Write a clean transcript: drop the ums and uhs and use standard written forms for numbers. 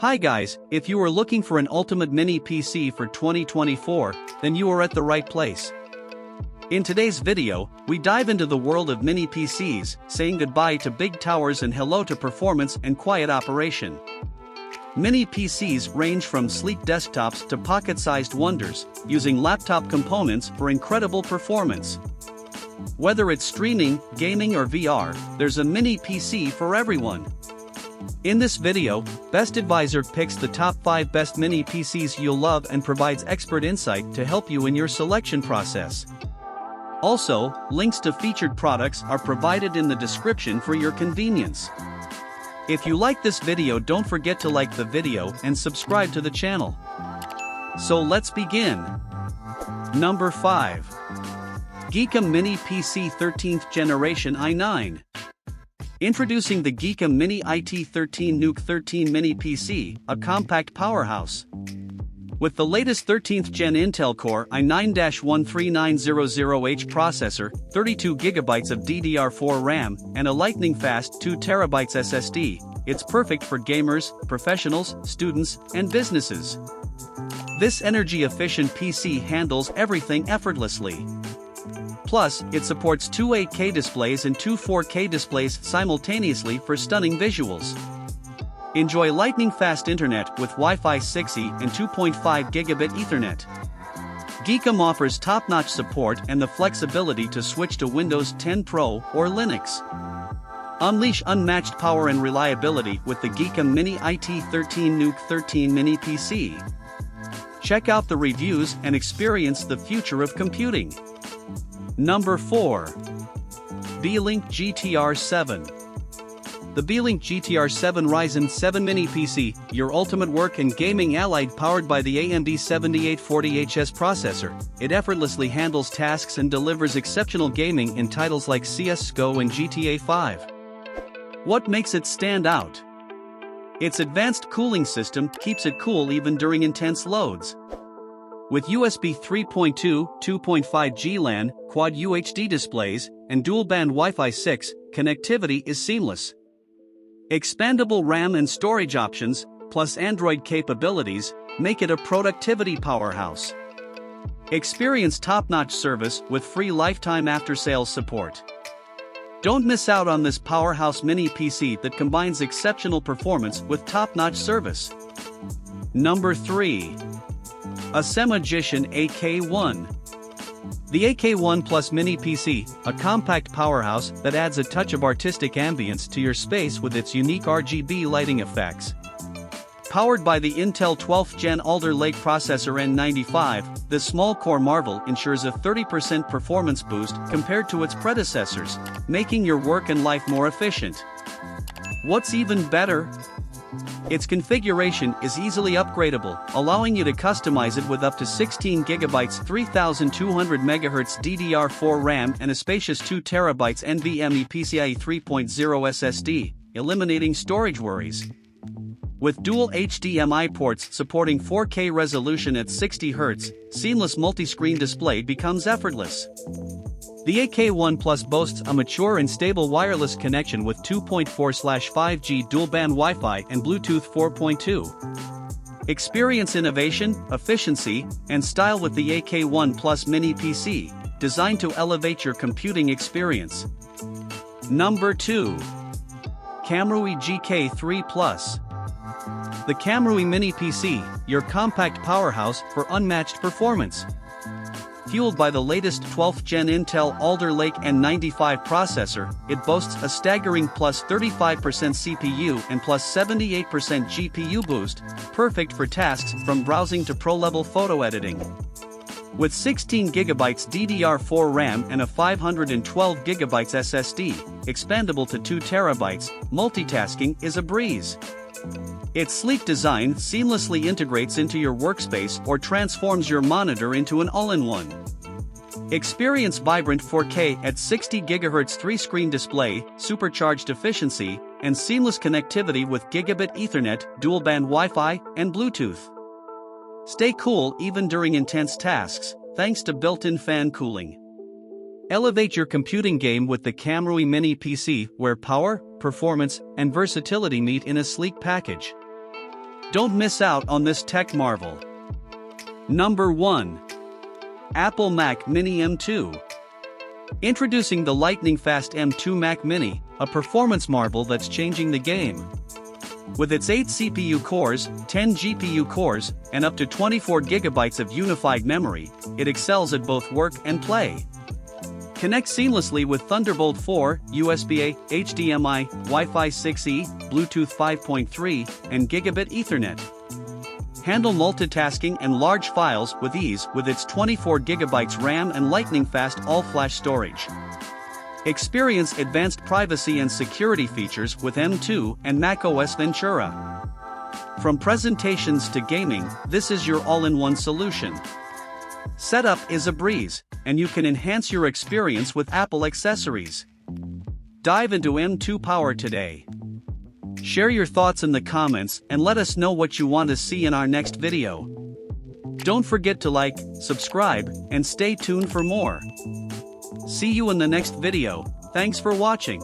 Hi guys, if you are looking for an ultimate mini PC for 2024, then you are at the right place. In today's video, we dive into the world of mini PCs, saying goodbye to big towers and hello to performance and quiet operation. Mini PCs range from sleek desktops to pocket-sized wonders, using laptop components for incredible performance. Whether it's streaming, gaming or VR, there's a mini PC for everyone. In this video, Best Advisor picks the top 5 best mini PCs you'll love and provides expert insight to help you in your selection process. Also, links to featured products are provided in the description for your convenience. If you like this video, don't forget to like the video and subscribe to the channel. So let's begin. Number 5. GEEKOM Mini PC 13th Generation i9. Introducing the GEEKOM Mini IT13 Nuke 13 Mini PC, a compact powerhouse. With the latest 13th Gen Intel Core i9-13900H processor, 32GB of DDR4 RAM, and a lightning-fast 2TB SSD, it's perfect for gamers, professionals, students, and businesses. This energy-efficient PC handles everything effortlessly. Plus, it supports two 8K displays and two 4K displays simultaneously for stunning visuals. Enjoy lightning-fast internet with Wi-Fi 6E and 2.5 Gigabit Ethernet. GEEKOM offers top-notch support and the flexibility to switch to Windows 10 Pro or Linux. Unleash unmatched power and reliability with the GEEKOM Mini IT13 Nuke 13 Mini PC. Check out the reviews and experience the future of computing. Number 4. BEELINK GTR7. The BEELINK GTR7 Ryzen 7 Mini PC, your ultimate work and gaming ally, powered by the AMD 7840HS processor. It effortlessly handles tasks and delivers exceptional gaming in titles like CS:GO and GTA 5. What makes it stand out? Its advanced cooling system keeps it cool even during intense loads. With USB 3.2, 2.5G LAN, Quad UHD displays, and dual-band Wi-Fi 6, connectivity is seamless. Expandable RAM and storage options, plus Android capabilities, make it a productivity powerhouse. Experience top-notch service with free lifetime after-sales support. Don't miss out on this powerhouse mini PC that combines exceptional performance with top-notch service. Number 3. ACEMAGICIAN AK1. The AK1 Plus Mini PC, a compact powerhouse that adds a touch of artistic ambience to your space with its unique RGB lighting effects. Powered by the Intel 12th Gen Alder Lake processor N95, this small core marvel ensures a 30% performance boost compared to its predecessors, making your work and life more efficient. What's even better? Its configuration is easily upgradable, allowing you to customize it with up to 16GB 3200MHz DDR4 RAM and a spacious 2TB NVMe PCIe 3.0 SSD, eliminating storage worries. With dual HDMI ports supporting 4K resolution at 60Hz, seamless multi-screen display becomes effortless. The AK1 Plus boasts a mature and stable wireless connection with 2.4/5G dual-band Wi-Fi and Bluetooth 4.2. Experience innovation, efficiency, and style with the AK1 Plus Mini PC, designed to elevate your computing experience. Number 2. Kamrui GK3 Plus. The Kamrui Mini PC, your compact powerhouse for unmatched performance. Fueled by the latest 12th Gen Intel Alder Lake N95 processor, it boasts a staggering plus 35% CPU and plus 78% GPU boost, perfect for tasks from browsing to pro-level photo editing. With 16GB DDR4 RAM and a 512GB SSD, expandable to 2TB, multitasking is a breeze. Its sleek design seamlessly integrates into your workspace or transforms your monitor into an all-in-one. Experience vibrant 4K at 60 GHz 3-screen display, supercharged efficiency, and seamless connectivity with Gigabit Ethernet, dual-band Wi-Fi, and Bluetooth. Stay cool even during intense tasks, thanks to built-in fan cooling. Elevate your computing game with the Kamrui Mini PC, where power, performance, and versatility meet in a sleek package. Don't miss out on this tech marvel. Number 1. Apple Mac Mini M2. Introducing the lightning-fast M2 Mac Mini, a performance marvel that's changing the game. With its 8 CPU cores, 10 GPU cores, and up to 24 GB of unified memory, it excels at both work and play. Connect seamlessly with Thunderbolt 4, USB-A, HDMI, Wi-Fi 6E, Bluetooth 5.3, and Gigabit Ethernet. Handle multitasking and large files with ease with its 24 GB RAM and lightning-fast all-flash storage. Experience advanced privacy and security features with M2 and macOS Ventura. From presentations to gaming, this is your all-in-one solution. Setup is a breeze, and you can enhance your experience with Apple accessories. Dive into M2 power today. Share your thoughts in the comments and let us know what you want to see in our next video. Don't forget to like, subscribe, and stay tuned for more. See you in the next video. Thanks for watching.